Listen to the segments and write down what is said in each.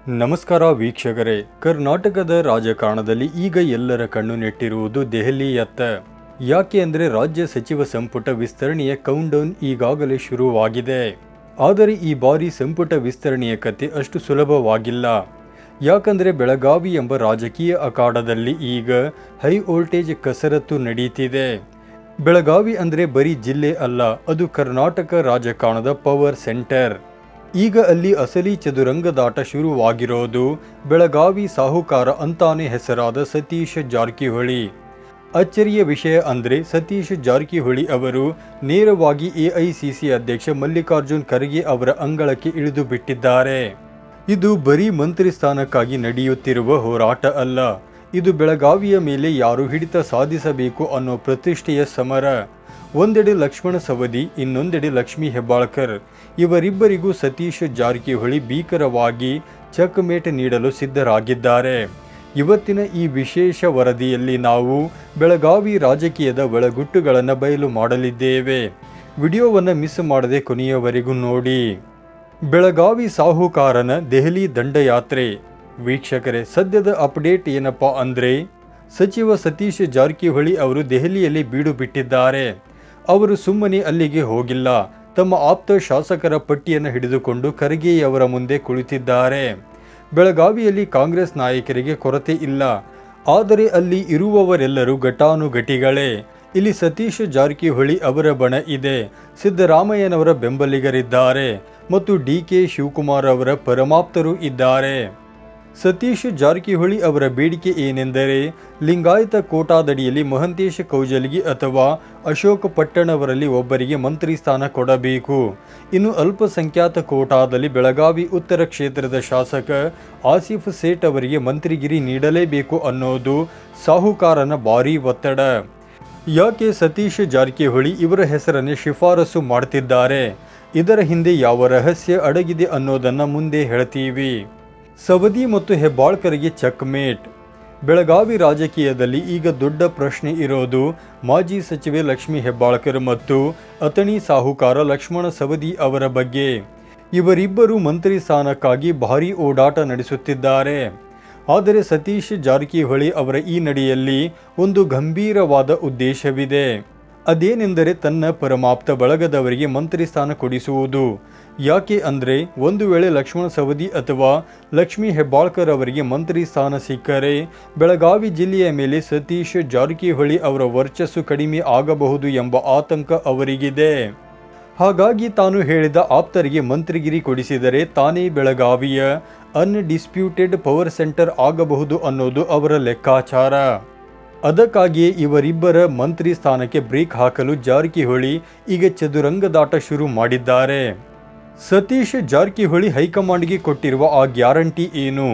ನಮಸ್ಕಾರ ವೀಕ್ಷಕರೇ. ಕರ್ನಾಟಕದ ರಾಜಕಾರಣದಲ್ಲಿ ಈಗ ಎಲ್ಲರ ಕಣ್ಣು ನೆಟ್ಟಿರುವುದು ದೆಹಲಿಯತ್ತ. ಯಾಕೆ ಅಂದರೆ ರಾಜ್ಯ ಸಚಿವ ಸಂಪುಟ ವಿಸ್ತರಣೆಯ ಕೌಂಟ್ಡೌನ್ ಈಗಾಗಲೇ ಶುರುವಾಗಿದೆ. ಆದರೆ ಈ ಬಾರಿ ಸಂಪುಟ ವಿಸ್ತರಣೆಯ ಕತೆ ಅಷ್ಟು ಸುಲಭವಾಗಿಲ್ಲ. ಯಾಕಂದರೆ ಬೆಳಗಾವಿ ಎಂಬ ರಾಜಕೀಯ ಅಖಾಡದಲ್ಲಿ ಈಗ ಹೈ ವೋಲ್ಟೇಜ್ ಕಸರತ್ತು ನಡೀತಿದೆ. ಬೆಳಗಾವಿ ಅಂದರೆ ಬರೀ ಜಿಲ್ಲೆ ಅಲ್ಲ, ಅದು ಕರ್ನಾಟಕ ರಾಜಕಾರಣದ ಪವರ್ ಸೆಂಟರ್. ಈಗ ಅಲ್ಲಿ ಅಸಲಿ ಚದುರಂಗದಾಟ ಶುರುವಾಗಿರೋದು ಬೆಳಗಾವಿ ಸಾಹುಕಾರ ಅಂತಾನೆ ಹೆಸರಾದ ಸತೀಶ್ ಜಾರಕಿಹೊಳಿ. ಅಚ್ಚರಿಯ ವಿಷಯ ಅಂದರೆ ಸತೀಶ್ ಜಾರಕಿಹೊಳಿ ಅವರು ನೇರವಾಗಿ ಎಐಸಿಸಿ ಅಧ್ಯಕ್ಷ ಮಲ್ಲಿಕಾರ್ಜುನ್ ಖರ್ಗೆ ಅವರ ಅಂಗಳಕ್ಕೆ ಇಳಿದು ಬಿಟ್ಟಿದ್ದಾರೆ. ಇದು ಬರೀ ಮಂತ್ರಿ ಸ್ಥಾನಕ್ಕಾಗಿ ನಡೆಯುತ್ತಿರುವ ಹೋರಾಟ ಅಲ್ಲ, ಇದು ಬೆಳಗಾವಿಯ ಮೇಲೆ ಯಾರು ಹಿಡಿತ ಸಾಧಿಸಬೇಕು ಅನ್ನೋ ಪ್ರತಿಷ್ಠೆಯ ಸಮರ. ಒಂದೆಡೆ ಲಕ್ಷ್ಮಣ ಸವದಿ, ಇನ್ನೊಂದೆಡೆ ಲಕ್ಷ್ಮೀ ಹೆಬ್ಬಾಳ್ಕರ್. ಇವರಿಬ್ಬರಿಗೂ ಸತೀಶ್ ಜಾರಕಿಹೊಳಿ ಭೀಕರವಾಗಿ ಚೆಕ್ಮೇಟ್ ನೀಡಲು ಸಿದ್ಧರಾಗಿದ್ದಾರೆ. ಇವತ್ತಿನ ಈ ವಿಶೇಷ ವರದಿಯಲ್ಲಿ ನಾವು ಬೆಳಗಾವಿ ರಾಜಕೀಯದ ಒಳಗುಟ್ಟುಗಳನ್ನು ಬಯಲು ಮಾಡಲಿದ್ದೇವೆ. ವಿಡಿಯೋವನ್ನು ಮಿಸ್ ಮಾಡದೆ ಕೊನೆಯವರೆಗೂ ನೋಡಿ. ಬೆಳಗಾವಿ ಸಾಹುಕಾರನ ದೆಹಲಿ ದಂಡಯಾತ್ರೆ. ವೀಕ್ಷಕರೇ, ಸದ್ಯದ ಅಪ್ಡೇಟ್ ಏನಪ್ಪಾ ಅಂದರೆ ಸಚಿವ ಸತೀಶ್ ಜಾರಕಿಹೊಳಿ ಅವರು ದೆಹಲಿಯಲ್ಲಿ ಬೀಡು ಬಿಟ್ಟಿದ್ದಾರೆ. ಅವರು ಸುಮ್ಮನೆ ಅಲ್ಲಿಗೆ ಹೋಗಿಲ್ಲ, ತಮ್ಮ ಆಪ್ತ ಶಾಸಕರ ಪಟ್ಟಿಯನ್ನು ಹಿಡಿದುಕೊಂಡು ಖರ್ಗೆಯವರ ಮುಂದೆ ಕುಳಿತಿದ್ದಾರೆ. ಬೆಳಗಾವಿಯಲ್ಲಿ ಕಾಂಗ್ರೆಸ್ ನಾಯಕರಿಗೆ ಕೊರತೆ ಇಲ್ಲ, ಆದರೆ ಅಲ್ಲಿ ಇರುವವರೆಲ್ಲರೂ ಘಟಾನುಘಟಿಗಳೇ. ಇಲ್ಲಿ ಸತೀಶ್ ಜಾರಕಿಹೊಳಿ ಅವರ ಬಣ ಇದೆ, ಸಿದ್ದರಾಮಯ್ಯನವರ ಬೆಂಬಲಿಗರಿದ್ದಾರೆ ಮತ್ತು ಡಿಕೆ ಶಿವಕುಮಾರ್ ಅವರ ಪರಮಾಪ್ತರು ಇದ್ದಾರೆ. ಸತೀಶ್ ಜಾರಕಿಹೊಳಿ ಅವರ ಬೇಡಿಕೆ ಏನೆಂದರೆ ಲಿಂಗಾಯತ ಕೋಟಾದಡಿಯಲ್ಲಿ ಮಹಂತೇಶ್ ಕೌಜಲಗಿ ಅಥವಾ ಅಶೋಕ್ ಪಟ್ಟಣವರಲ್ಲಿ ಒಬ್ಬರಿಗೆ ಮಂತ್ರಿ ಸ್ಥಾನ ಕೊಡಬೇಕು. ಇನ್ನು ಅಲ್ಪಸಂಖ್ಯಾತ ಕೋಟಾದಲ್ಲಿ ಬೆಳಗಾವಿ ಉತ್ತರ ಕ್ಷೇತ್ರದ ಶಾಸಕ ಆಸಿಫ್ ಸೇಠ್ ಅವರಿಗೆ ಮಂತ್ರಿಗಿರಿ ನೀಡಲೇಬೇಕು ಅನ್ನೋದು ಸಾಹುಕಾರನ ಭಾರೀ ಒತ್ತಡ. ಯಾಕೆ ಸತೀಶ್ ಜಾರಕಿಹೊಳಿ ಇವರ ಹೆಸರನ್ನೇ ಶಿಫಾರಸು ಮಾಡ್ತಿದ್ದಾರೆ, ಇದರ ಹಿಂದೆ ಯಾವ ರಹಸ್ಯ ಅಡಗಿದೆ ಅನ್ನೋದನ್ನು ಮುಂದೆ ಹೇಳ್ತೀವಿ. ಸವದಿ ಮತ್ತು ಹೆಬ್ಬಾಳ್ಕರ್ಗೆ ಚೆಕ್ಮೇಟ್. ಬೆಳಗಾವಿ ರಾಜಕೀಯದಲ್ಲಿ ಈಗ ದೊಡ್ಡ ಪ್ರಶ್ನೆ ಇರೋದು ಮಾಜಿ ಸಚಿವೆ ಲಕ್ಷ್ಮೀ ಹೆಬ್ಬಾಳ್ಕರ್ ಮತ್ತು ಅಥಣಿ ಸಾಹುಕಾರ ಲಕ್ಷ್ಮಣ ಸವದಿ ಅವರ ಬಗ್ಗೆ. ಇವರಿಬ್ಬರು ಮಂತ್ರಿ ಸ್ಥಾನಕ್ಕಾಗಿ ಭಾರೀ ಓಡಾಟ ನಡೆಸುತ್ತಿದ್ದಾರೆ. ಆದರೆ ಸತೀಶ್ ಜಾರಕಿಹೊಳಿ ಅವರ ಈ ನಡೆಯಲ್ಲಿ ಒಂದು ಗಂಭೀರವಾದ ಉದ್ದೇಶವಿದೆ. ಅದೇನೆಂದರೆ ತನ್ನ ಪರಮಾಪ್ತ ಬಳಗದವರಿಗೆ ಮಂತ್ರಿ ಸ್ಥಾನ ಕೊಡಿಸುವುದು. ಯಾಕೆ ಅಂದರೆ ಒಂದು ವೇಳೆ ಲಕ್ಷ್ಮಣ ಸವದಿ ಅಥವಾ ಲಕ್ಷ್ಮೀ ಹೆಬ್ಬಾಳ್ಕರ್ ಅವರಿಗೆ ಮಂತ್ರಿ ಸ್ಥಾನ ಸಿಕ್ಕರೆ ಬೆಳಗಾವಿ ಜಿಲ್ಲೆಯ ಮೇಲೆ ಸತೀಶ್ ಜಾರಕಿಹೊಳಿ ಅವರ ವರ್ಚಸ್ಸು ಕಡಿಮೆ ಆಗಬಹುದು ಎಂಬ ಆತಂಕ ಅವರಿಗಿದೆ. ಹಾಗಾಗಿ ತಾನು ಹೇಳಿದ ಆಪ್ತರಿಗೆ ಮಂತ್ರಿಗಿರಿ ಕೊಡಿಸಿದರೆ ತಾನೇ ಬೆಳಗಾವಿಯ ಅನ್ಡಿಸ್ಪ್ಯೂಟೆಡ್ ಪವರ್ ಸೆಂಟರ್ ಆಗಬಹುದು ಅನ್ನೋದು ಅವರ ಲೆಕ್ಕಾಚಾರ. ಅದಕ್ಕಾಗಿಯೇ ಇವರಿಬ್ಬರ ಮಂತ್ರಿ ಸ್ಥಾನಕ್ಕೆ ಬ್ರೇಕ್ ಹಾಕಲು ಜಾರಕಿಹೊಳಿ ಈಗ ಚದುರಂಗದಾಟ ಶುರು ಮಾಡಿದ್ದಾರೆ. ಸತೀಶ್ ಜಾರಕಿಹೊಳಿ ಹೈಕಮಾಂಡ್ಗೆ ಕೊಟ್ಟಿರುವ ಆ ಗ್ಯಾರಂಟಿ ಏನು?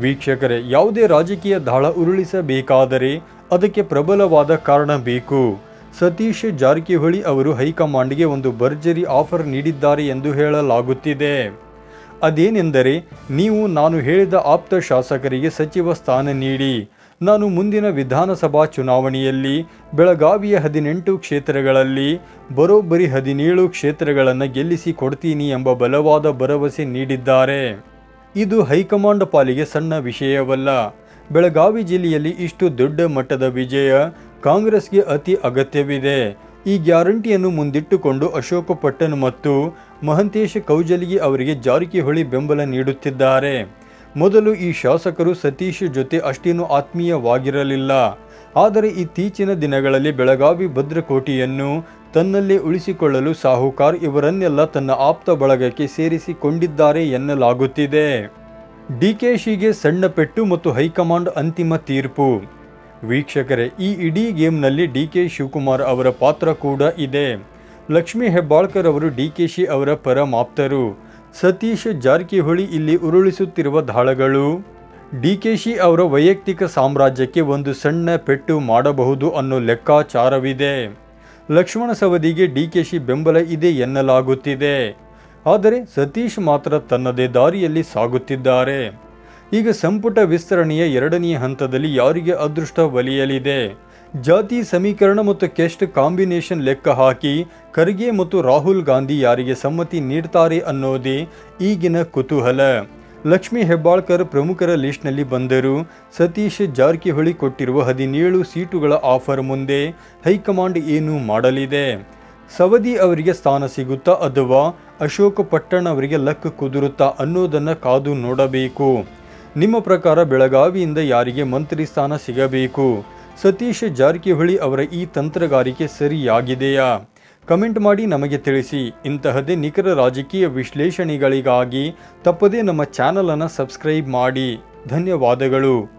ವೀಕ್ಷಕರೇ, ಯಾವುದೇ ರಾಜಕೀಯ ದಾಳ ಉರುಳಿಸಬೇಕಾದರೆ ಅದಕ್ಕೆ ಪ್ರಬಲವಾದ ಕಾರಣ ಬೇಕು. ಸತೀಶ್ ಜಾರಕಿಹೊಳಿ ಅವರು ಹೈಕಮಾಂಡ್ಗೆ ಒಂದು ಭರ್ಜರಿ ಆಫರ್ ನೀಡಿದ್ದಾರೆ ಎಂದು ಹೇಳಲಾಗುತ್ತಿದೆ. ಅದೇನೆಂದರೆ, ನೀವು ನಾನು ಹೇಳಿದ ಆಪ್ತ ಶಾಸಕರಿಗೆ ಸಚಿವ ಸ್ಥಾನ ನೀಡಿ, ನಾನು ಮುಂದಿನ ವಿಧಾನಸಭಾ ಚುನಾವಣೆಯಲ್ಲಿ ಬೆಳಗಾವಿಯ 18 ಕ್ಷೇತ್ರಗಳಲ್ಲಿ ಬರೋಬ್ಬರಿ 17 ಕ್ಷೇತ್ರಗಳನ್ನು ಗೆಲ್ಲಿಸಿ ಕೊಡ್ತೀನಿ ಎಂಬ ಬಲವಾದ ಭರವಸೆ ನೀಡಿದ್ದಾರೆ. ಇದು ಹೈಕಮಾಂಡ್ ಪಾಲಿಗೆ ಸಣ್ಣ ವಿಷಯವಲ್ಲ. ಬೆಳಗಾವಿ ಜಿಲ್ಲೆಯಲ್ಲಿ ಇಷ್ಟು ದೊಡ್ಡ ಮಟ್ಟದ ವಿಜಯ ಕಾಂಗ್ರೆಸ್ಗೆ ಅತಿ ಅಗತ್ಯವಿದೆ. ಈ ಗ್ಯಾರಂಟಿಯನ್ನು ಮುಂದಿಟ್ಟುಕೊಂಡು ಅಶೋಕ್ ಪಟ್ಟಣ್ ಮತ್ತು ಮಹಂತೇಶ್ ಕೌಜಲಗಿ ಅವರಿಗೆ ಜಾರಕಿಹೊಳಿ ಬೆಂಬಲ ನೀಡುತ್ತಿದ್ದಾರೆ. ಮೊದಲು ಈ ಶಾಸಕರು ಸತೀಶ್ ಜೊತೆ ಅಷ್ಟೇನು ಆತ್ಮೀಯವಾಗಿರಲಿಲ್ಲ. ಆದರೆ ಇತ್ತೀಚಿನ ದಿನಗಳಲ್ಲಿ ಬೆಳಗಾವಿ ಭದ್ರಕೋಟೆಯನ್ನು ತನ್ನಲ್ಲೇ ಉಳಿಸಿಕೊಳ್ಳಲು ಸಾಹುಕಾರ್ ಇವರನ್ನೆಲ್ಲ ತನ್ನ ಆಪ್ತ ಬಳಗಕ್ಕೆ ಸೇರಿಸಿಕೊಂಡಿದ್ದಾರೆ ಎನ್ನಲಾಗುತ್ತಿದೆ. ಡಿಕೆಶಿಗೆ ಸಣ್ಣ ಪೆಟ್ಟು ಮತ್ತು ಹೈಕಮಾಂಡ್ ಅಂತಿಮ ತೀರ್ಪು. ವೀಕ್ಷಕರೇ, ಈ ಇಡೀ ಗೇಮ್ನಲ್ಲಿ ಡಿಕೆ ಶಿವಕುಮಾರ್ ಅವರ ಪಾತ್ರ ಕೂಡ ಇದೆ. ಲಕ್ಷ್ಮೀ ಹೆಬ್ಬಾಳ್ಕರ್ ಅವರು ಡಿಕೆಶಿ ಅವರ ಪರಮಾಪ್ತರು. ಸತೀಶ್ ಜಾರಕಿಹೊಳಿ ಇಲ್ಲಿ ಉರುಳಿಸುತ್ತಿರುವ ದಾಳಗಳು ಡಿಕೆಶಿ ಅವರ ವೈಯಕ್ತಿಕ ಸಾಮ್ರಾಜ್ಯಕ್ಕೆ ಒಂದು ಸಣ್ಣ ಪೆಟ್ಟು ಮಾಡಬಹುದು ಅನ್ನೋ ಲೆಕ್ಕಾಚಾರವಿದೆ. ಲಕ್ಷ್ಮಣ ಸವದಿಗೆ ಡಿಕೆಶಿ ಬೆಂಬಲ ಇದೆ ಎನ್ನಲಾಗುತ್ತಿದೆ. ಆದರೆ ಸತೀಶ್ ಮಾತ್ರ ತನ್ನದೇ ದಾರಿಯಲ್ಲಿ ಸಾಗುತ್ತಿದ್ದಾರೆ. ಈಗ ಸಂಪುಟ ವಿಸ್ತರಣೆಯ 2ನೇ ಹಂತದಲ್ಲಿ ಯಾರಿಗೆ ಅದೃಷ್ಟ ಒಲಿಯಲಿದೆ? ಜಾತಿ ಸಮೀಕರಣ ಮತ್ತು ಕೆಸ್ಟ್ ಕಾಂಬಿನೇಷನ್ ಲೆಕ್ಕ ಹಾಕಿ ಖರ್ಗೆ ಮತ್ತು ರಾಹುಲ್ ಗಾಂಧಿ ಯಾರಿಗೆ ಸಮ್ಮತಿ ನೀಡ್ತಾರೆ ಅನ್ನೋದೇ ಈಗಿನ ಕುತೂಹಲ. ಲಕ್ಷ್ಮೀ ಹೆಬ್ಬಾಳ್ಕರ್ ಪ್ರಮುಖರ ಲಿಸ್ಟ್ನಲ್ಲಿ ಬಂದರು. ಸತೀಶ್ ಜಾರಕಿಹೊಳಿ ಕೊಟ್ಟಿರುವ 17 ಸೀಟುಗಳ ಆಫರ್ ಮುಂದೆ ಹೈಕಮಾಂಡ್ ಏನು ಮಾಡಲಿದೆ? ಸವದಿ ಅವರಿಗೆ ಸ್ಥಾನ ಸಿಗುತ್ತಾ ಅಥವಾ ಅಶೋಕ್ ಪಟ್ಟಣ್ ಅವರಿಗೆ ಲಕ್ ಕುದುರುತ್ತಾ ಅನ್ನೋದನ್ನು ಕಾದು ನೋಡಬೇಕು. ನಿಮ್ಮ ಪ್ರಕಾರ ಬೆಳಗಾವಿಯಿಂದ ಯಾರಿಗೆ ಮಂತ್ರಿ ಸ್ಥಾನ ಸಿಗಬೇಕು? ಸತೀಶ್ ಜಾರಕಿಹೊಳಿ ಅವರ ಈ ತಂತ್ರಗಾರಿಕೆ ಸರಿಯಾಗಿದೆಯಾ? ಕಮೆಂಟ್ ಮಾಡಿ ನಮಗೆ ತಿಳಿಸಿ. ಇಂತಹದೇ ನಿಖರ ರಾಜಕೀಯ ವಿಶ್ಲೇಷಣೆಗಳಿಗಾಗಿ ತಪ್ಪದೇ ನಮ್ಮ ಚಾನಲನ್ನು ಸಬ್ಸ್ಕ್ರೈಬ್ ಮಾಡಿ. ಧನ್ಯವಾದಗಳು.